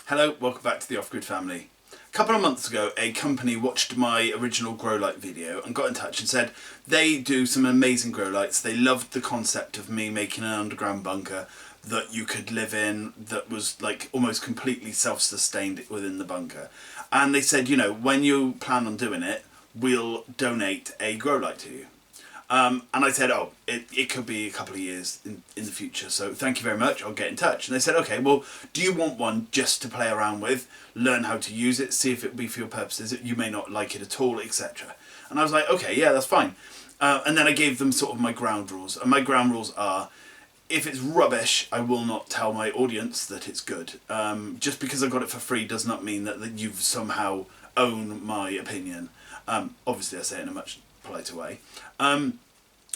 Hello, welcome back to the Off-Grid family. A couple of months ago, a company watched my original grow light video and got in touch and said they do some amazing grow lights. They loved the concept of me making an underground bunker that you could live in that was like almost completely self-sustained within the bunker. And they said, you know, when you plan on doing it, we'll donate a grow light to you. And I said, oh, it could be a couple of years in the future, so thank you very much, I'll get in touch. And they said, okay, well, do you want one just to play around with, learn how to use it, see if it will be for your purposes, you may not like it at all, etc. And I was like, okay, yeah, that's fine. And then I gave them sort of my ground rules, and my ground rules are, if it's rubbish, I will not tell my audience that it's good. Just because I got it for free does not mean that you've somehow owned my opinion. Obviously I say it in a much politer way.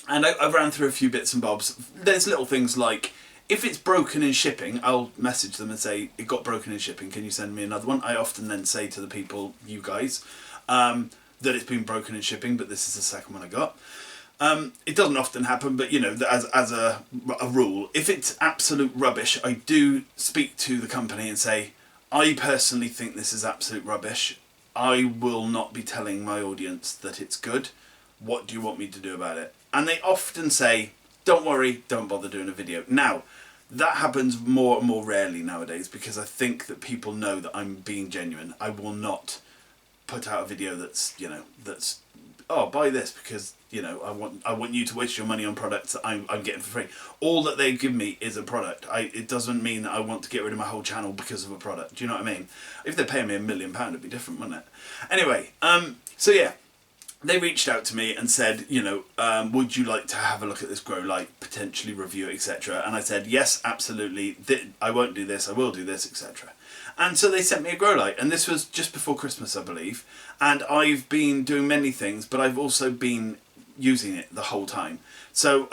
And I ran through a few bits and bobs. There's little things like, if it's broken in shipping, I'll message them and say, it got broken in shipping, can you send me another one? I often then say to the people, you guys, that it's been broken in shipping, but this is the second one I got. It doesn't often happen, but you know, as a rule, if it's absolute rubbish, I do speak to the company and say, I personally think this is absolute rubbish. I will not be telling my audience that it's good. What do you want me to do about it? And they often say, don't worry, don't bother doing a video. Now, that happens more and more rarely nowadays because I think that people know that I'm being genuine. I will not put out a video that's, you know, that's, oh, buy this because, you know, I want you to waste your money on products that I'm getting for free. All that they give me is a product. It doesn't mean that I want to get rid of my whole channel because of a product. Do you know what I mean? If they're paying me £1 million, it'd be different, wouldn't it? Anyway, so yeah. They reached out to me and said, you know, would you like to have a look at this grow light, potentially review it, etc. And I said, yes, absolutely. I won't do this, I will do this, etc. And so they sent me a grow light, and this was just before Christmas, I believe. And I've been doing many things, but I've also been using it the whole time. So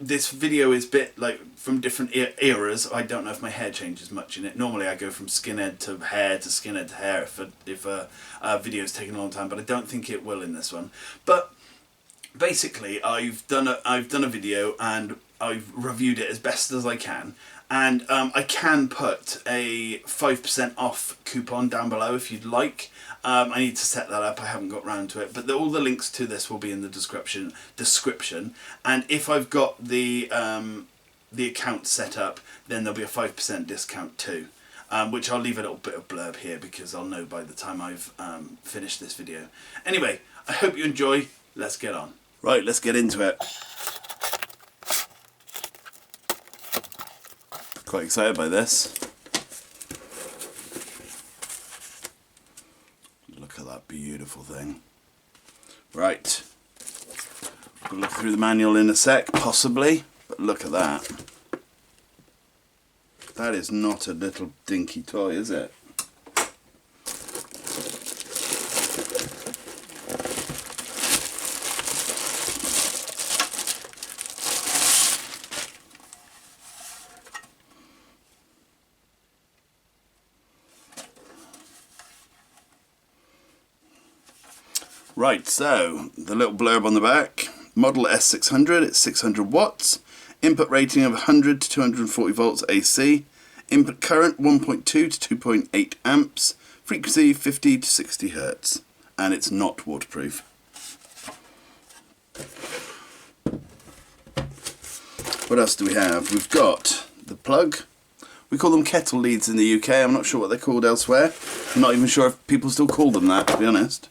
this video is a bit like from different eras. I don't know if my hair changes much in it. Normally I go from skinhead to hair to skinhead to hair if a video's taken a long time, but I don't think it will in this one. But basically I've done a video and I've reviewed it as best as I can. And I can put a 5% off coupon down below if you'd like. I need to set that up, I haven't got round to it, but all the links to this will be in the description. And if I've got the account set up, then there'll be a 5% discount too, which I'll leave a little bit of blurb here because I'll know by the time I've finished this video. Anyway, I hope you enjoy. Let's get on. Right, let's get into it. Quite excited by this. Look at that beautiful thing. Right. We'll look through the manual in a sec, possibly, but look at that. That is not a little dinky toy, is it? Right, so the little blurb on the back, model S600, it's 600 watts, input rating of 100 to 240 volts AC, input current 1.2 to 2.8 amps, frequency 50 to 60 hertz, and it's not waterproof. What else do we have? We've got the plug. We call them kettle leads in the UK, I'm not sure what they're called elsewhere. I'm not even sure if people still call them that, to be honest.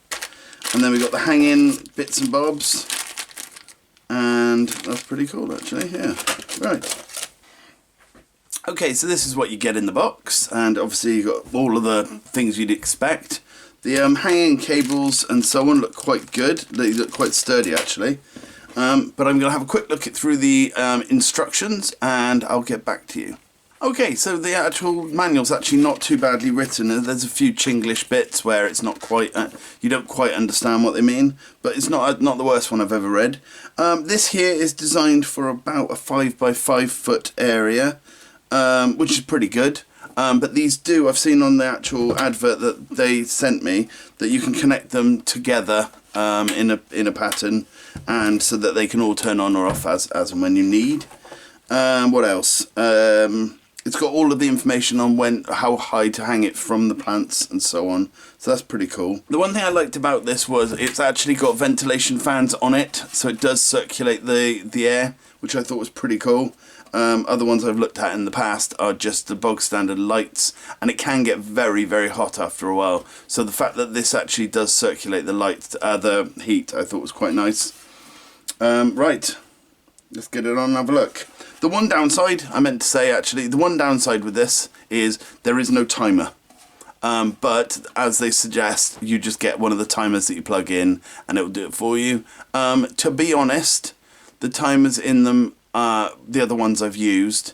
And then we've got the hang-in bits and bobs, and that's pretty cool actually, yeah, right. Okay, so this is what you get in the box, and obviously you've got all of the things you'd expect. The hanging cables and so on look quite good, they look quite sturdy actually. But I'm going to have a quick look through the instructions and I'll get back to you. Okay, so the actual manual's actually not too badly written. There's a few Chinglish bits where it's not quite, you don't quite understand what they mean, but it's not the worst one I've ever read. This here is designed for about a 5 by 5 foot area, which is pretty good. But these do, I've seen on the actual advert that they sent me, that you can connect them together in a pattern, and so that they can all turn on or off as and when you need. What else? It's got all of the information on how high to hang it from the plants and so on. So that's pretty cool. The one thing I liked about this was it's actually got ventilation fans on it, so it does circulate the air, which I thought was pretty cool. Other ones I've looked at in the past are just the bog standard lights, and it can get very, very hot after a while. So the fact that this actually does circulate the heat, I thought was quite nice. Right, let's get it on and have a look. The one downside, I meant to say actually, the one downside with this is there is no timer. But as they suggest, you just get one of the timers that you plug in and it will do it for you. To be honest, the timers in them, the other ones I've used,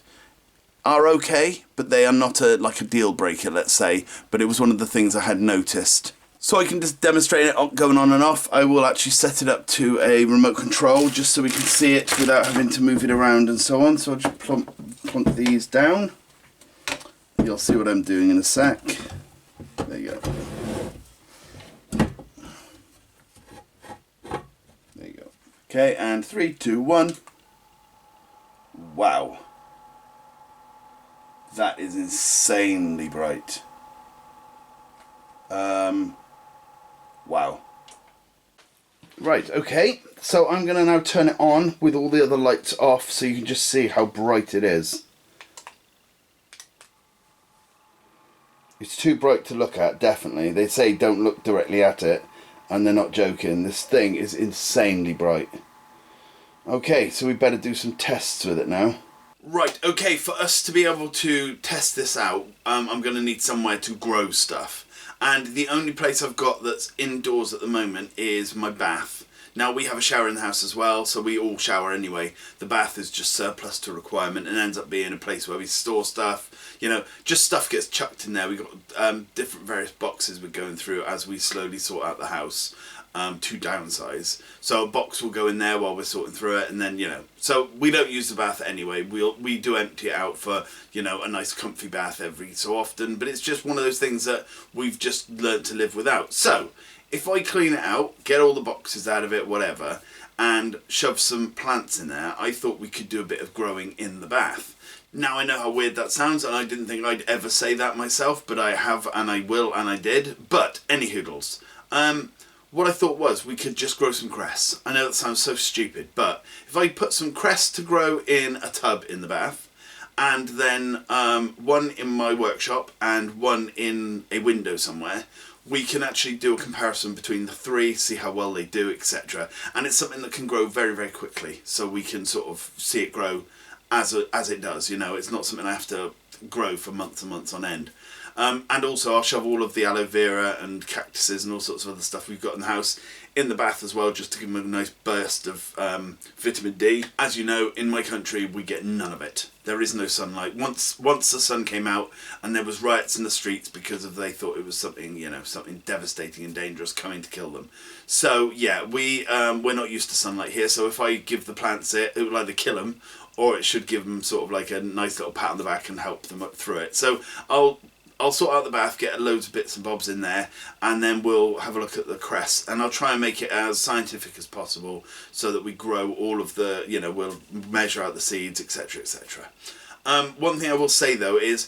are okay, but they are not like a deal breaker, let's say. But it was one of the things I had noticed. So I can just demonstrate it going on and off. I will actually set it up to a remote control just so we can see it without having to move it around and so on. So I'll just plump these down. You'll see what I'm doing in a sec. There you go. There you go. Okay, and 3, 2, 1. Wow. That is insanely bright. Wow. Right, okay, so I'm going to now turn it on with all the other lights off so you can just see how bright it is. It's too bright to look at, definitely. They say don't look directly at it, and they're not joking. This thing is insanely bright. Okay, so we better do some tests with it now. Right, okay, for us to be able to test this out, I'm going to need somewhere to grow stuff. And the only place I've got that's indoors at the moment is my bath. Now, we have a shower in the house as well, so we all shower anyway. The bath is just surplus to requirement and ends up being a place where we store stuff. You know, just stuff gets chucked in there. We've got different various boxes we're going through as we slowly sort out the house to downsize. So a box will go in there while we're sorting through it, and then, you know, so we don't use the bath anyway. We do empty it out for, you know, a nice comfy bath every so often, but it's just one of those things that we've just learnt to live without. So if I clean it out, get all the boxes out of it, whatever, and shove some plants in there, I thought we could do a bit of growing in the bath. Now, I know how weird that sounds, and I didn't think I'd ever say that myself, but I have, and I will, and I did. But any hoodles. What I thought was we could just grow some cress. I know that sounds so stupid, but if I put some cress to grow in a tub in the bath, and then one in my workshop and one in a window somewhere, we can actually do a comparison between the three, see how well they do, etc. And it's something that can grow very, very quickly, so we can sort of see it grow as it does. You know, it's not something I have to grow for months and months on end. And also I'll shove all of the aloe vera and cactuses and all sorts of other stuff we've got in the house in the bath as well, just to give them a nice burst of vitamin D. As you know, in my country we get none of it. There is no sunlight. Once the sun came out and there was riots in the streets because they thought it was something, you know, something devastating and dangerous coming to kill them. So yeah, we're not used to sunlight here, so if I give the plants it will either kill them or it should give them sort of like a nice little pat on the back and help them up through it. So I'll sort out the bath, get loads of bits and bobs in there, and then we'll have a look at the cress, and I'll try and make it as scientific as possible so that we grow all of the, you know, we'll measure out the seeds, etc, etc. One thing I will say though is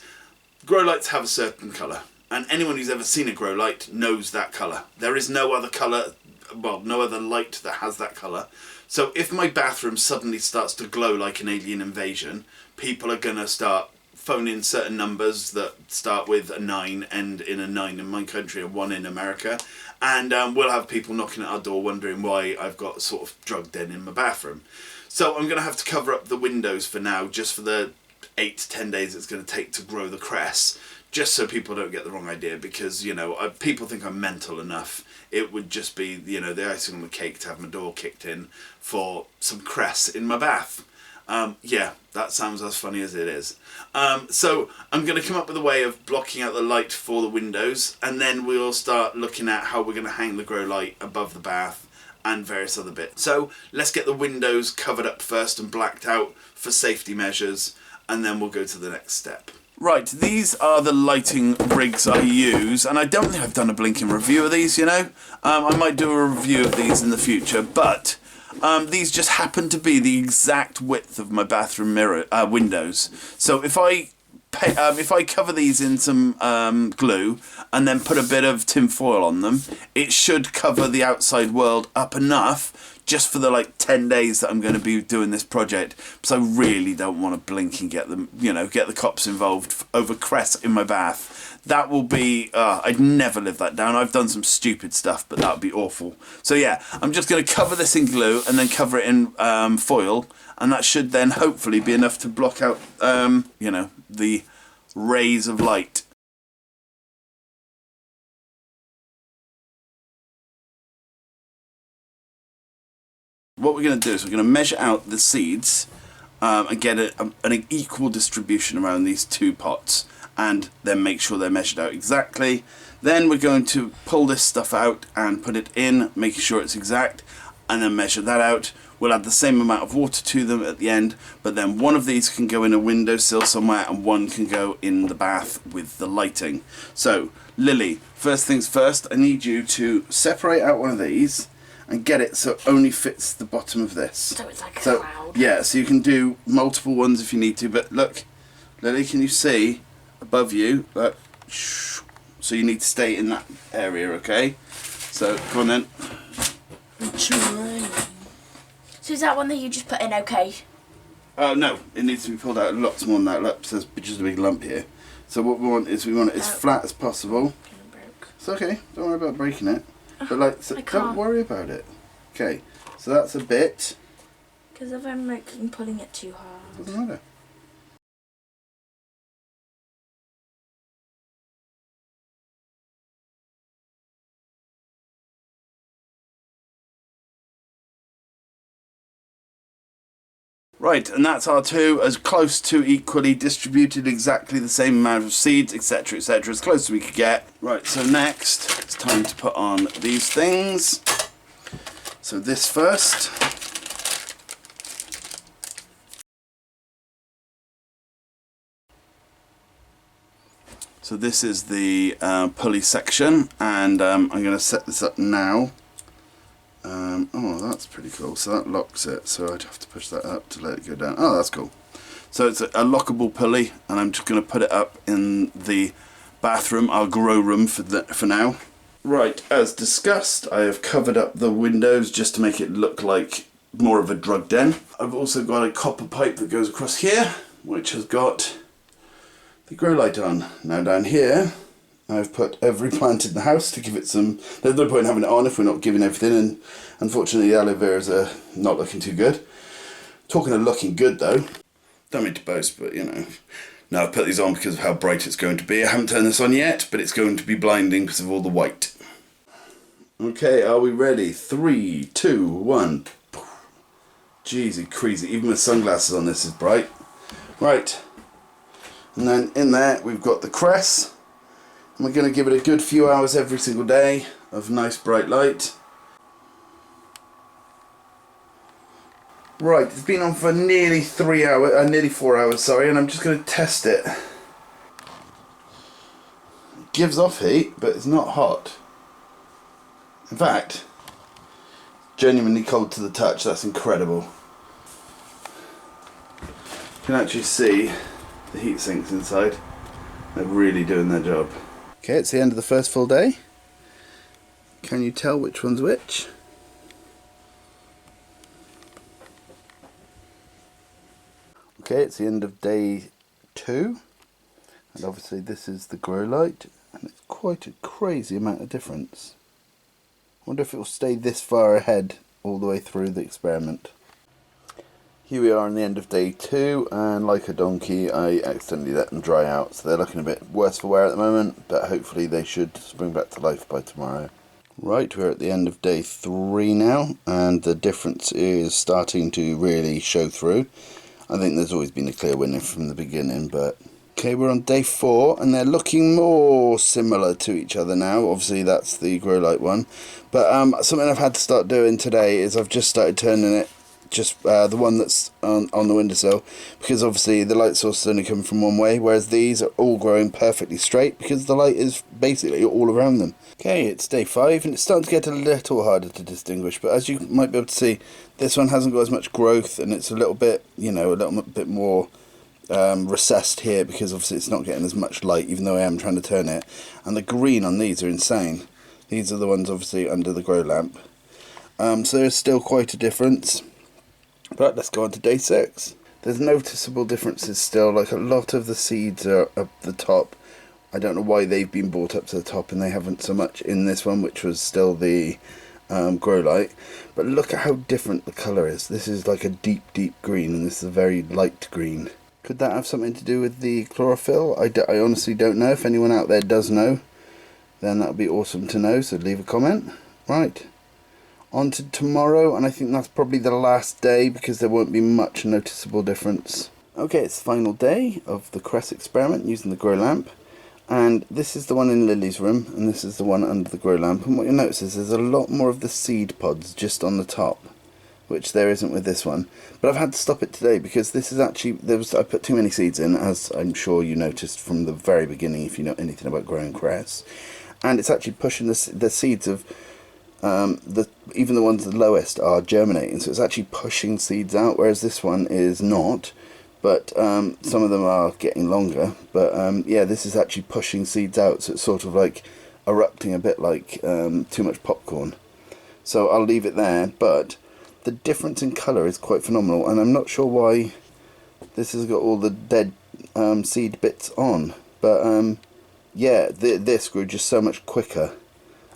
grow lights have a certain colour, and anyone who's ever seen a grow light knows that colour. There is no other colour, well, no other light that has that colour. So if my bathroom suddenly starts to glow like an alien invasion, people are going to start phone in certain numbers that start with a 9, end in a 9 in my country, a 1 in America, and we'll have people knocking at our door wondering why I've got sort of drug den in my bathroom. So I'm going to have to cover up the windows for now, just for the 8 to 10 days it's going to take to grow the cress, just so people don't get the wrong idea, because, you know, people think I'm mental enough. It would just be, you know, the icing on the cake to have my door kicked in for some cress in my bath. Yeah, that sounds as funny as it is. So I'm going to come up with a way of blocking out the light for the windows, and then we'll start looking at how we're going to hang the grow light above the bath and various other bits. So let's get the windows covered up first and blacked out for safety measures, and then we'll go to the next step. Right, these are the lighting rigs I use, and I don't think I've done a blinking review of these, you know. I might do a review of these in the future, but these just happen to be the exact width of my bathroom mirror windows. So if I if I cover these in some glue and then put a bit of tin foil on them, it should cover the outside world up enough just for the like 10 days that I'm going to be doing this project, because I really don't want to blink and get them, you know, get the cops involved over cress in my bath. That will be, I'd never live that down. I've done some stupid stuff, but that would be awful. So yeah, I'm just going to cover this in glue and then cover it in foil, and that should then hopefully be enough to block out, you know, the rays of light. What we're going to do is we're going to measure out the seeds and get an equal distribution around these two pots, and then make sure they're measured out exactly. Then we're going to pull this stuff out and put it in, making sure it's exact, and then measure that out. We'll add the same amount of water to them at the end, but then one of these can go in a windowsill somewhere and one can go in the bath with the lighting. So, Lily, first things first, I need you to separate out one of these and get it so it only fits the bottom of this. So it's like a cloud. Yeah, so you can do multiple ones if you need to, but look, Lily, can you see above you? Look, so you need to stay in that area, okay? So, come on then. So is that one that you just put in okay? Oh, no, it needs to be pulled out lots more than that. Look, there's just a big lump here. So what we want it as flat as possible. It's okay, don't worry about breaking it. But like, so don't worry about it. Okay, so that's a bit. Because if I'm pulling it too hard. Doesn't matter. Right, and that's our two, as close to equally distributed, exactly the same amount of seeds, etc, etc, as close as we could get. Right, so next, it's time to put on these things. So this first. So this is the pulley section, and I'm going to set this up now. Oh, that's pretty cool. So that locks it, so I'd have to push that up to let it go down. Oh, that's cool. So it's a lockable pulley, and I'm just going to put it up in the bathroom, our grow room for now. Right, as discussed, I have covered up the windows just to make it look like more of a drug den. I've also got a copper pipe that goes across here, which has got the grow light on. Now down here, I've put every plant in the house to give it some. There's no point in having it on if we're not giving everything, and unfortunately the aloe veras are not looking too good. Talking of looking good though, don't mean to boast, but you know, now I've put these on because of how bright it's going to be. I haven't turned this on yet, but it's going to be blinding because of all the white. Okay, are we ready? 3, 2, 1. Jeezy crazy, even with sunglasses on this is bright. Right, and then in there we've got the cress. And we're going to give it a good few hours every single day of nice bright light. Right, it's been on for nearly 4 hours, sorry, and I'm just going to test it. It gives off heat, but it's not hot. In fact, genuinely cold to the touch. That's incredible. You can actually see the heat sinks inside. They're really doing their job. Okay, it's the end of the first full day. Can you tell which one's which? Okay, it's the end of day 2, and obviously this is the grow light, and it's quite a crazy amount of difference. I wonder if it will stay this far ahead all the way through the experiment. Here we are on the end of day 2, and like a donkey I accidentally let them dry out, so they're looking a bit worse for wear at the moment, but hopefully they should spring back to life by tomorrow. Right, we're at the end of day 3 now, and the difference is starting to really show through. I think there's always been a clear winner from the beginning, but... Okay, we're on day 4, and they're looking more similar to each other now. Obviously that's the grow light one, but something I've had to start doing today is I've just started turning it, just the one that's on the windowsill, because obviously the light source is only coming from one way, whereas these are all growing perfectly straight because the light is basically all around them. Okay, it's day 5, and it's starting to get a little harder to distinguish, but as you might be able to see, this one hasn't got as much growth, and it's a little bit, you know, a little bit more recessed here because obviously it's not getting as much light, even though I am trying to turn it. And the green on these are insane. These are the ones obviously under the grow lamp. So there's still quite a difference. But let's go on to day 6. There's noticeable differences still. Like, a lot of the seeds are up the top. I don't know why they've been brought up to the top and they haven't so much in this one, which was still the grow light. But look at how different the colour is. This is like a deep green and this is a very light green. Could that have something to do with the chlorophyll? I honestly don't know. If anyone out there does know, then that would be awesome to know, so leave a comment. Right, on to tomorrow, and I think that's probably the last day because there won't be much noticeable difference. Okay, it's the final day of the cress experiment using the grow lamp. And this is the one in Lily's room, and this is the one under the grow lamp. And what you'll notice is there's a lot more of the seed pods just on the top, which there isn't with this one. But I've had to stop it today because this is actually, I put too many seeds in, as I'm sure you noticed from the very beginning if you know anything about growing cress. And it's actually pushing the seeds of, even the ones the lowest are germinating, so it's actually pushing seeds out, whereas this one is not. But some of them are getting longer, but yeah, this is actually pushing seeds out, so it's sort of like erupting a bit like too much popcorn. So I'll leave it there, but the difference in colour is quite phenomenal, and I'm not sure why this has got all the dead seed bits on, but yeah, this grew just so much quicker.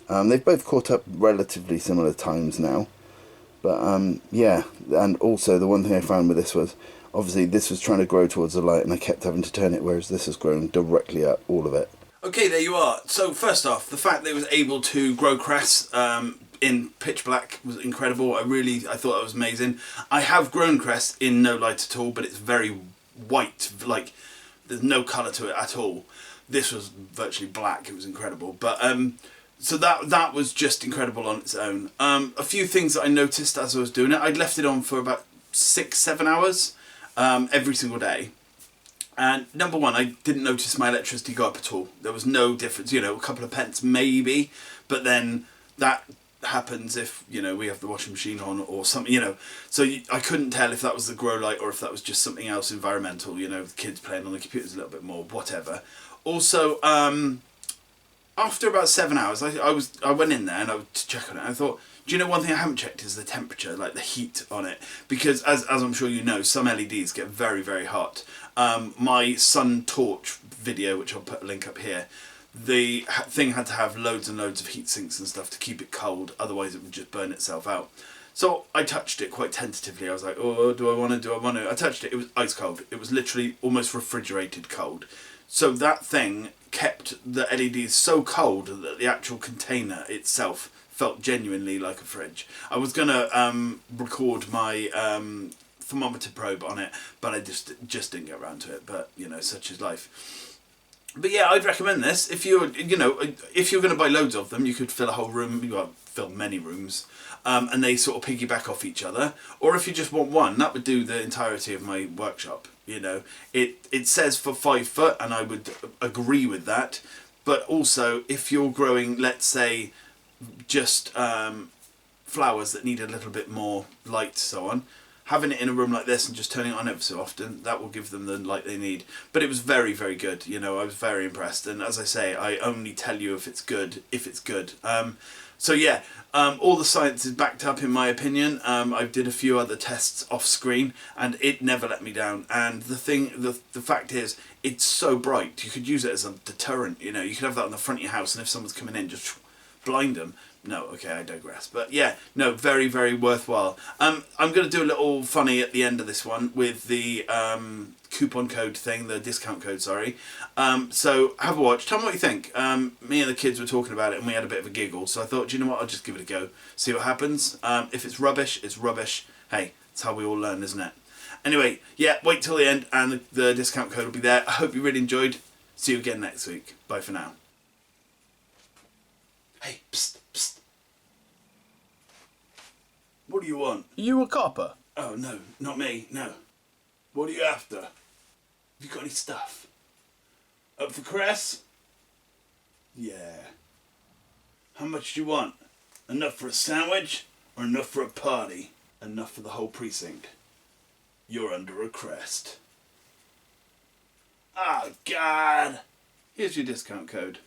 They've both caught up relatively similar times now, but yeah, and also the one thing I found with this was, obviously this was trying to grow towards the light and I kept having to turn it, whereas this has grown directly up, all of it. Okay, there you are. So first off, the fact that it was able to grow cress in pitch black was incredible. I thought that was amazing. I have grown cress in no light at all, but it's very white, like there's no colour to it at all. This was virtually black. It was incredible. But so that was just incredible on its own. A few things that I noticed as I was doing it. I'd left it on for about 6-7 hours every single day. And number one, I didn't notice my electricity go up at all. There was no difference, you know, a couple of pence maybe, but then that happens if, you know, we have the washing machine on or something, you know. So I couldn't tell if that was the grow light or if that was just something else environmental, you know, the kids playing on the computers a little bit more, whatever. Also, after about 7 hours, I went in there and I would check on it. I thought, do you know one thing I haven't checked is the temperature, like the heat on it, because as I'm sure you know, some LEDs get very, very hot. My sun torch video, which I'll put a link up here, the thing had to have loads and loads of heat sinks and stuff to keep it cold, otherwise it would just burn itself out. So I touched it quite tentatively. I was like, oh, do I want to? I touched it. It was ice cold. It was literally almost refrigerated cold. So that thing kept the LEDs so cold that the actual container itself felt genuinely like a fridge. I was going to record my thermometer probe on it, but I just didn't get around to it. But, you know, such is life. But yeah, I'd recommend this. If you're going to buy loads of them, you could fill a whole room, fill many rooms, and they sort of piggyback off each other. Or if you just want one, that would do the entirety of my workshop. You know, it says for 5 foot, and I would agree with that. But also, if you're growing, let's say, just flowers that need a little bit more light, so on, having it in a room like this and just turning it on ever so often, that will give them the light they need. But it was very, very good. You know, I was very impressed. And as I say, I only tell you if it's good. So yeah, all the science is backed up in my opinion. I did a few other tests off screen and it never let me down. And the fact is, it's so bright. You could use it as a deterrent. You know, you could have that on the front of your house, and if someone's coming in, just blind them. No, okay, I digress. But yeah, no, very, very worthwhile. I'm going to do a little funny at the end of this one with the coupon code thing, the discount code, sorry. So have a watch. Tell me what you think. Me and the kids were talking about it and we had a bit of a giggle. So I thought, do you know what, I'll just give it a go. See what happens. If it's rubbish, it's rubbish. Hey, that's how we all learn, isn't it? Anyway, yeah, wait till the end and the discount code will be there. I hope you really enjoyed. See you again next week. Bye for now. Hey, psst, psst. What do you want? You a copper? Oh, no, not me, no. What are you after? Have you got any stuff? Up for cress? Yeah. How much do you want? Enough for a sandwich or enough for a party? Enough for the whole precinct. You're under a crest. Oh, God. Here's your discount code.